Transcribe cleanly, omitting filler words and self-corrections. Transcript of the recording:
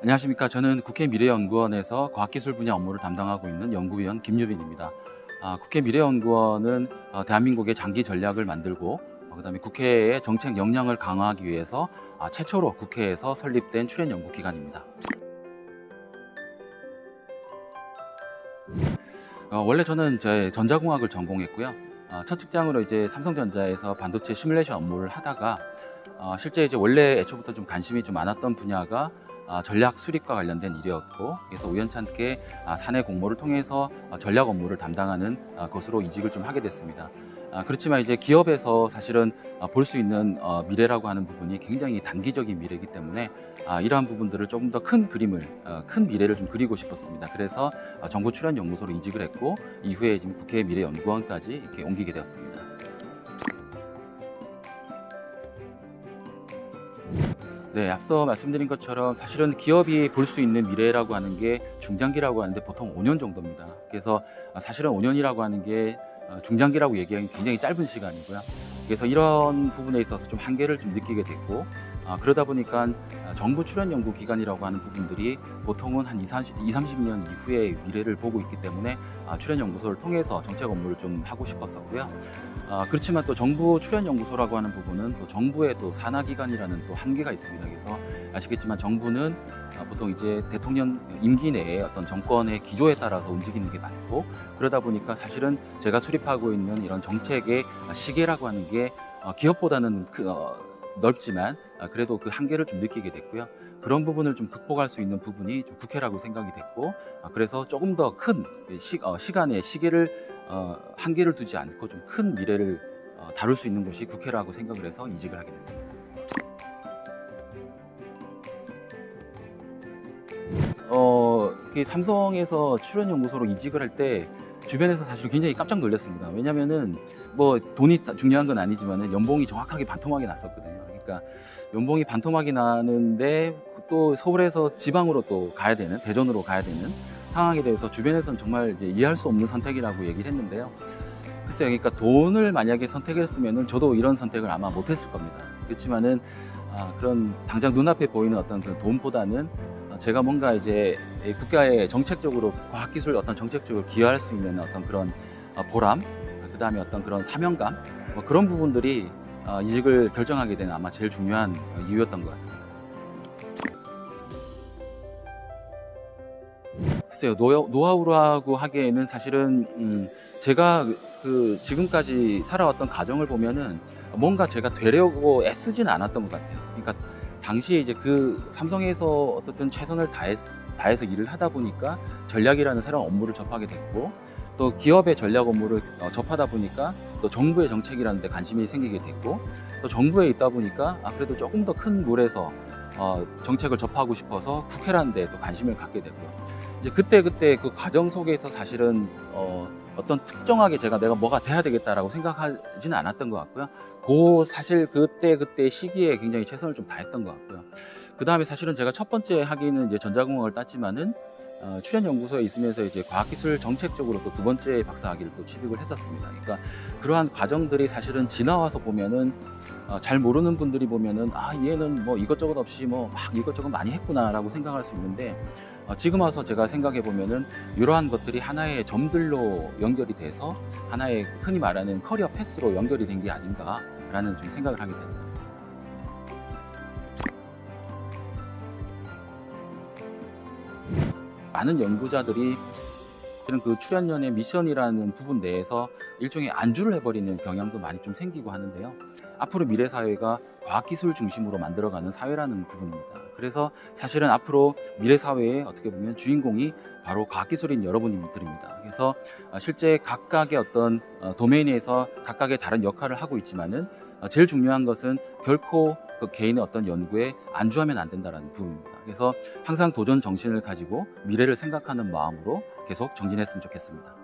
안녕하십니까. 저는 국회 미래연구원에서 과학기술 분야 업무를 담당하고 있는 연구위원 김유빈입니다. 국회 미래연구원은 대한민국의 장기 전략을 만들고 그다음에 국회의 정책 역량을 강화하기 위해서 최초로 국회에서 설립된 출연 연구기관입니다. 원래 저는 전자공학을 전공했고요. 첫 직장으로 이제 삼성전자에서 반도체 시뮬레이션 업무를 하다가 실제 이제 원래 애초부터 좀 관심이 좀 많았던 분야가 전략 수립과 관련된 일이었고, 그래서 우연찮게 사내 공모를 통해서 전략 업무를 담당하는 것으로 이직을 좀 하게 됐습니다. 그렇지만 이제 기업에서 사실은 볼 수 있는 미래라고 하는 부분이 굉장히 단기적인 미래이기 때문에 이러한 부분들을 조금 더 큰 그림을, 큰 미래를 좀 그리고 싶었습니다. 그래서 정부 출연 연구소로 이직을 했고, 이후에 지금 국회 미래연구원까지 이렇게 옮기게 되었습니다. 네, 앞서 말씀드린 것처럼 사실은 기업이 볼 수 있는 미래라고 하는 게 중장기라고 하는데 보통 5년 정도입니다. 그래서 사실은 5년이라고 하는 게 중장기라고 얘기하기 굉장히 짧은 시간이고요. 그래서 이런 부분에 있어서 좀 한계를 좀 느끼게 됐고, 그러다 보니까 정부 출연 연구 기관이라고 하는 부분들이 보통은 한 30년 이후의 미래를 보고 있기 때문에 출연 연구소를 통해서 정책 업무를 좀 하고 싶었었고요. 그렇지만 또 정부 출연 연구소라고 하는 부분은 또 정부의 또 산하 기관이라는 또 한계가 있습니다. 그래서 아시겠지만 정부는 보통 이제 대통령 임기 내에 어떤 정권의 기조에 따라서 움직이는 게 많고, 그러다 보니까 사실은 제가 수립하고 있는 이런 정책의 시계라고 하는 게 기업보다는 넓지만 그래도 그 한계를 좀 느끼게 됐고요. 그런 부분을 좀 극복할 수 있는 부분이 좀 국회라고 생각이 됐고, 그래서 조금 더 큰 시간의 시계를 한계를 두지 않고 좀 큰 미래를 다룰 수 있는 곳이 국회라고 생각을 해서 이직을 하게 됐습니다. 삼성에서 출연 연구소로 이직을 할 때 주변에서 사실 굉장히 깜짝 놀랐습니다. 왜냐면은 뭐 돈이 중요한 건 아니지만은 연봉이 정확하게 반토막이 났었거든요. 그러니까 연봉이 반토막이 나는데 또 서울에서 지방으로 또 가야 되는, 대전으로 가야 되는 상황에 대해서 주변에서는 정말 이제 이해할 수 없는 선택이라고 얘기를 했는데요. 글쎄요, 그러니까 돈을 만약에 선택했으면은 저도 이런 선택을 아마 못했을 겁니다. 그렇지만은 그런 당장 눈앞에 보이는 어떤 그 돈보다는 제가 뭔가 이제 국가의 정책적으로 과학기술 어떤 정책적으로 기여할 수 있는 어떤 그런 보람, 그다음에 어떤 그런 사명감, 뭐 그런 부분들이 이직을 결정하게 된 아마 제일 중요한 이유였던 것 같습니다. 글쎄요, 노하우라고 하기에는 사실은 제가 지금까지 살아왔던 가정을 보면은 뭔가 제가 되려고 애쓰지는 않았던 것 같아요. 그러니까 당시에 이제 삼성에서 어떻든 최선을 다해서 일을 하다 보니까 전략이라는 새로운 업무를 접하게 됐고, 또 기업의 전략 업무를 접하다 보니까 또 정부의 정책이라는 데 관심이 생기게 됐고, 또 정부에 있다 보니까 그래도 조금 더 큰 물에서 정책을 접하고 싶어서 국회라는 데 또 관심을 갖게 됐고요. 이제 그때 그 과정 속에서 사실은 어떤 특정하게 내가 뭐가 돼야 되겠다라고 생각하지는 않았던 것 같고요. 사실 그때 시기에 굉장히 최선을 좀 다했던 것 같고요. 그 다음에 사실은 제가 첫 번째 학위는 이제 전자공학을 땄지만은 출연 연구소에 있으면서 이제 과학기술 정책 쪽으로 또 두 번째 박사 학위를 또 취득을 했었습니다. 그러니까 그러한 과정들이 사실은 지나와서 보면은 잘 모르는 분들이 보면은 얘는 뭐 이것저것 없이 뭐 막 이것저것 많이 했구나라고 생각할 수 있는데, 지금 와서 제가 생각해 보면은 이러한 것들이 하나의 점들로 연결이 돼서 하나의 흔히 말하는 커리어 패스로 연결이 된 게 아닌가라는 좀 생각을 하게 되는 것 같습니다. 많은 연구자들이 그 출연연의 미션이라는 부분 내에서 일종의 안주를 해버리는 경향도 많이 좀 생기고 하는데요. 앞으로 미래 사회가 과학기술 중심으로 만들어가는 사회라는 부분입니다. 그래서 사실은 앞으로 미래 사회의 어떻게 보면 주인공이 바로 과학기술인 여러분들입니다. 그래서 실제 각각의 어떤 도메인에서 각각의 다른 역할을 하고 있지만은 제일 중요한 것은 결코 그 개인의 어떤 연구에 안주하면 안 된다는 부분입니다. 그래서 항상 도전 정신을 가지고 미래를 생각하는 마음으로 계속 정진했으면 좋겠습니다.